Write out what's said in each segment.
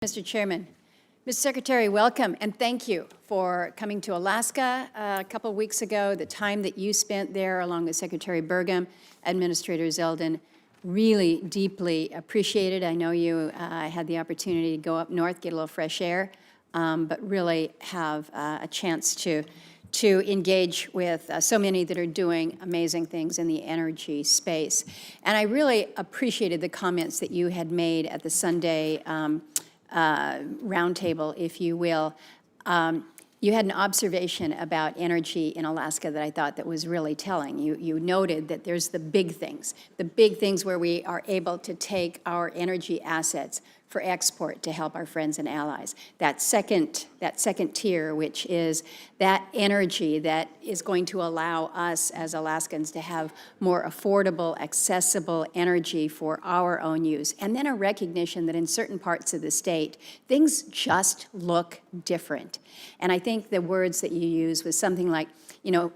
Mr. Chairman. Mr. Secretary, welcome and thank you for coming to Alaska a couple of weeks ago. The time that you spent there along with Secretary Burgum, Administrator Zeldin, really deeply appreciated. I know you had the opportunity to go up north, get a little fresh air, but really have a chance to engage with so many that are doing amazing things in the energy space. And I really appreciated the comments that you had made at the Sunday roundtable, if you will. You had an observation about energy in Alaska that I thought that was really telling. You noted that there's the big things where we are able to take our energy assets for export to help our friends and allies. That second tier, which is that energy that is going to allow us as Alaskans to have more affordable, accessible energy for our own use. And then a recognition that in certain parts of the state, things just look different. And I think the words that you used was something like, you know,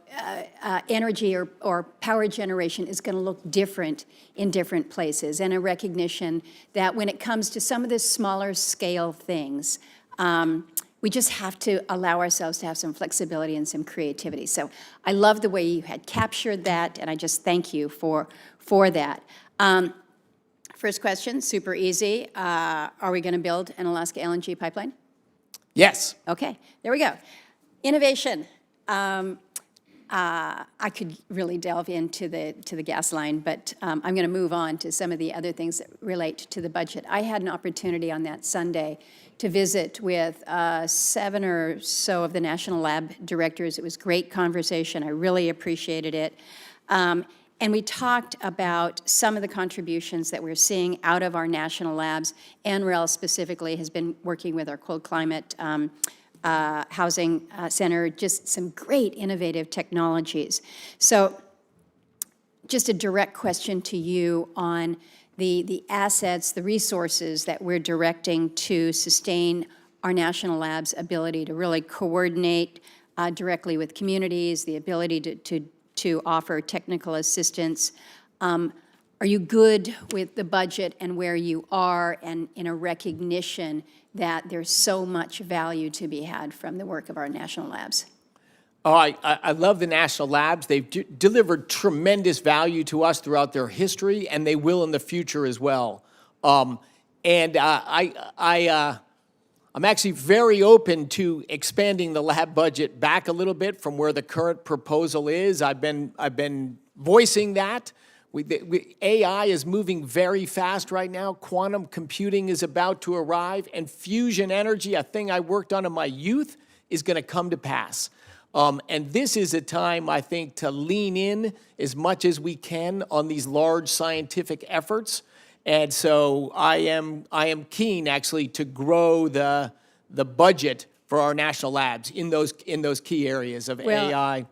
energy or power generation is going to look different in different places, and a recognition that when it comes to some of the smaller scale things, we just have to allow ourselves to have some flexibility and some creativity. So I love the way you had captured that, and I just thank you for that. First question, super easy. Are we going to build an Alaska LNG pipeline? Yes. Okay, there we go. Innovation. I could really delve into the gas line, but I'm going to move on to some of the other things that relate to the budget. I had an opportunity on that Sunday to visit with 7 or so of the national lab directors. It was great conversation. I really appreciated it. And we talked about some of the contributions that we're seeing out of our national labs. NREL specifically has been working with our cold climate housing center, just some great innovative technologies. So just a direct question to you on the assets, the resources that we're directing to sustain our national labs' ability to really coordinate directly with communities, the ability to offer technical assistance. Are you good with the budget and where you are, and in a recognition that there's so much value to be had from the work of our national labs? Oh, I love the national labs. They've delivered tremendous value to us throughout their history, and they will in the future as well. I'm actually very open to expanding the lab budget back a little bit from where the current proposal is. I've been voicing that. AI is moving very fast right now. Quantum computing is about to arrive, and fusion energy, a thing I worked on in my youth, is going to come to pass. And this is a time, I think, to lean in as much as we can on these large scientific efforts. And so I am keen, actually, to grow the budget for our national labs in those key areas of AI.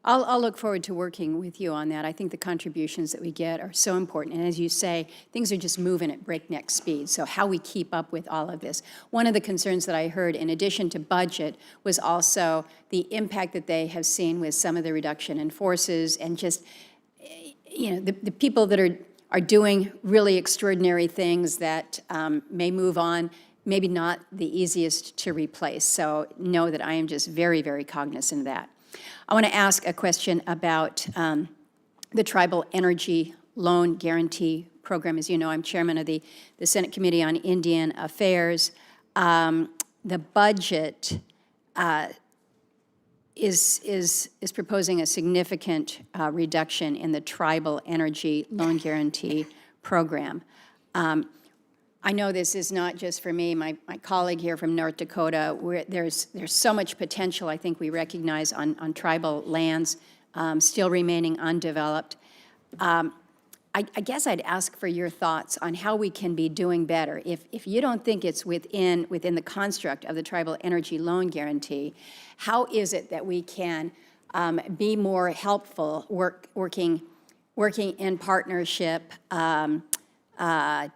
I'll look forward to working with you on that. I think the contributions that we get are so important. And as you say, things are just moving at breakneck speed. So how we keep up with all of this. One of the concerns that I heard, in addition to budget, was also the impact that they have seen with some of the reduction in forces, and just, you know, the people that are doing really extraordinary things that may move on, maybe not the easiest to replace. So know that I am just very, very cognizant of that. I want to ask a question about the Tribal Energy Loan Guarantee Program. As you know, I'm chairman of the Senate Committee on Indian Affairs. The budget is proposing a significant reduction in the Tribal Energy Loan Guarantee Program. I know this is not just for me, my colleague here from North Dakota, where there's so much potential, I think we recognize, on tribal lands still remaining undeveloped. I guess I'd ask for your thoughts on how we can be doing better. If you don't think it's within the construct of the Tribal Energy Loan Guarantee, how is it that we can be more helpful working in partnership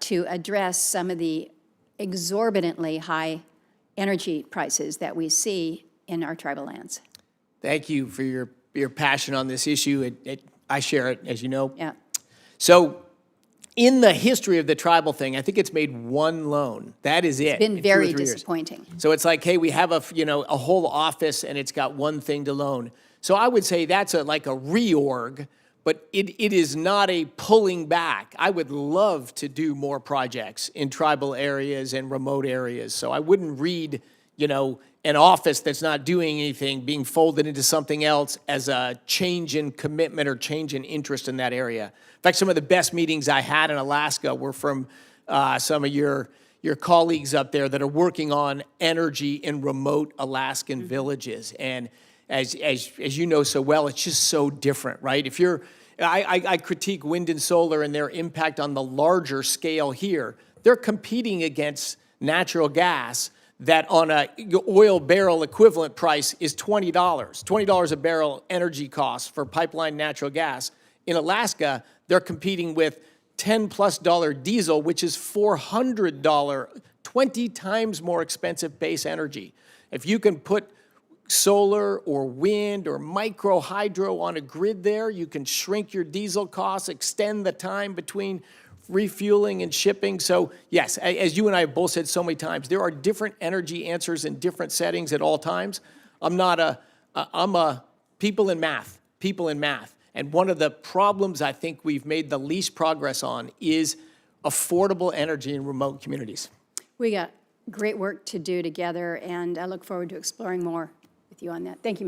to address some of the exorbitantly high energy prices that we see in our tribal lands? Thank you for your passion on this issue. I share it, as you know. Yeah. So in the history of the tribal thing, I think it's made one loan. That is it. It's been in 2 or very 3 years. disappointing. So it's like, hey, we have a whole office and it's got one thing to loan. So I would say that's like a reorg, but it is not a pulling back. I would love to do more projects in tribal areas and remote areas. So I wouldn't read, an office that's not doing anything being folded into something else as a change in commitment or change in interest in that area. In fact, some of the best meetings I had in Alaska were from some of your colleagues up there that are working on energy in remote Alaskan villages. And as you know so well, it's just so different, right? If I critique wind and solar and their impact on the larger scale here. They're competing against natural gas that on a oil barrel equivalent price is $20. $20 a barrel energy cost for pipeline natural gas. In Alaska, they're competing with $10+ diesel, which is $400, 20 times more expensive base energy. If you can put solar or wind or micro hydro on a grid there, you can shrink your diesel costs, extend the time between refueling and shipping. So yes, as you and I have both said so many times, there are different energy answers in different settings at all times. I'm a people in math. And one of the problems I think we've made the least progress on is affordable energy in remote communities. We got great work to do together, and I look forward to exploring more with you on that. Thank you, Mr.